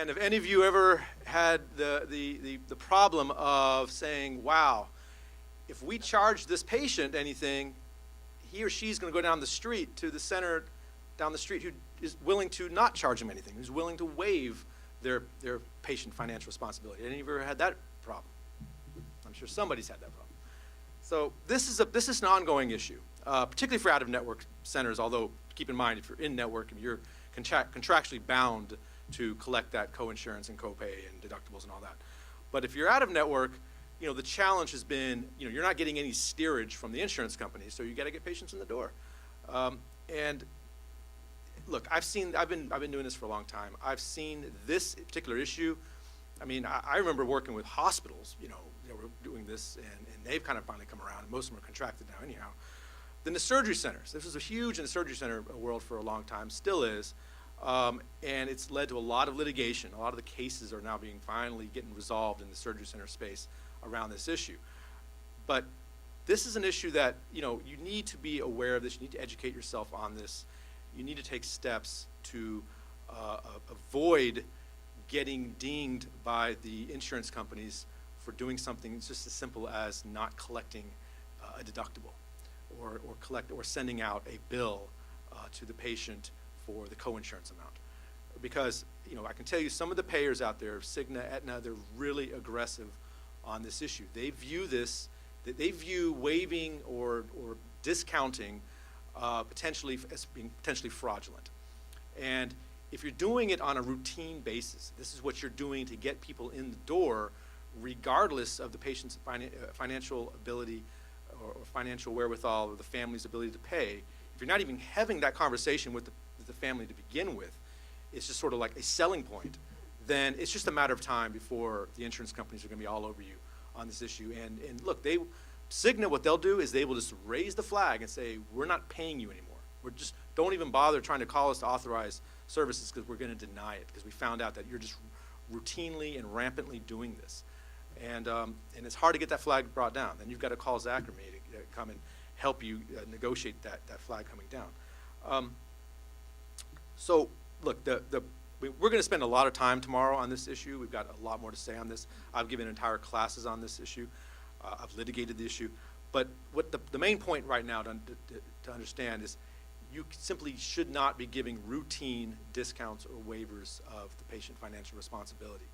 And if any of you ever had the problem of saying, wow, if we charge this patient anything, he or she's going to go down the street to the center down the street who is willing to not charge them anything, who's willing to waive their patient financial responsibility. Any of you ever had that problem? I'm sure somebody's had that problem. So this is an ongoing issue, particularly for out-of-network centers, although keep in mind if you're in-network, you're contractually bound to collect that co-insurance and copay and deductibles and all that. But if you're out-of-network, the challenge has been, you're not getting any steerage from the insurance companies, so you got to get patients in the door. And look, I've been doing this for a long time. I've seen this particular issue. I mean, I remember working with hospitals, they were doing this, and they've kind of finally come around, and most of them are contracted now anyhow. Then the surgery centers. This was a huge in the surgery center world for a long time, still is, and it's led to a lot of litigation. A lot of the cases are now finally getting resolved in the surgery center space around this issue. But this is an issue that, you need to be aware of this. You need to educate yourself on this. You need to take steps to avoid getting dinged by the insurance companies for doing something just as simple as not collecting a deductible or sending out a bill to the patient for the co-insurance amount. Because, I can tell you some of the payers out there, Cigna, Aetna, they're really aggressive on this issue. They view waiving or discounting potentially as being potentially fraudulent. And if you're doing it on a routine basis, this is what you're doing to get people in the door, regardless of the patient's financial ability or financial wherewithal or the family's ability to pay. If you're not even having that conversation with the family to begin with, it's just sort of like a selling point, then it's just a matter of time before the insurance companies are going to be all over you on this issue. And look, Cigna, what they'll do is they will just raise the flag and say, we're not paying you anymore. Don't even bother trying to call us to authorize services because we're going to deny it because we found out that you're just routinely and rampantly doing this. And it's hard to get that flag brought down. Then you've got to call Zach or me to come and help you negotiate that flag coming down. So look, we're going to spend a lot of time tomorrow on this issue. We've got a lot more to say on this. I've given entire classes on this issue. I've litigated the issue. But what the main point right now to understand is you simply should not be giving routine discounts or waivers of the patient financial responsibility.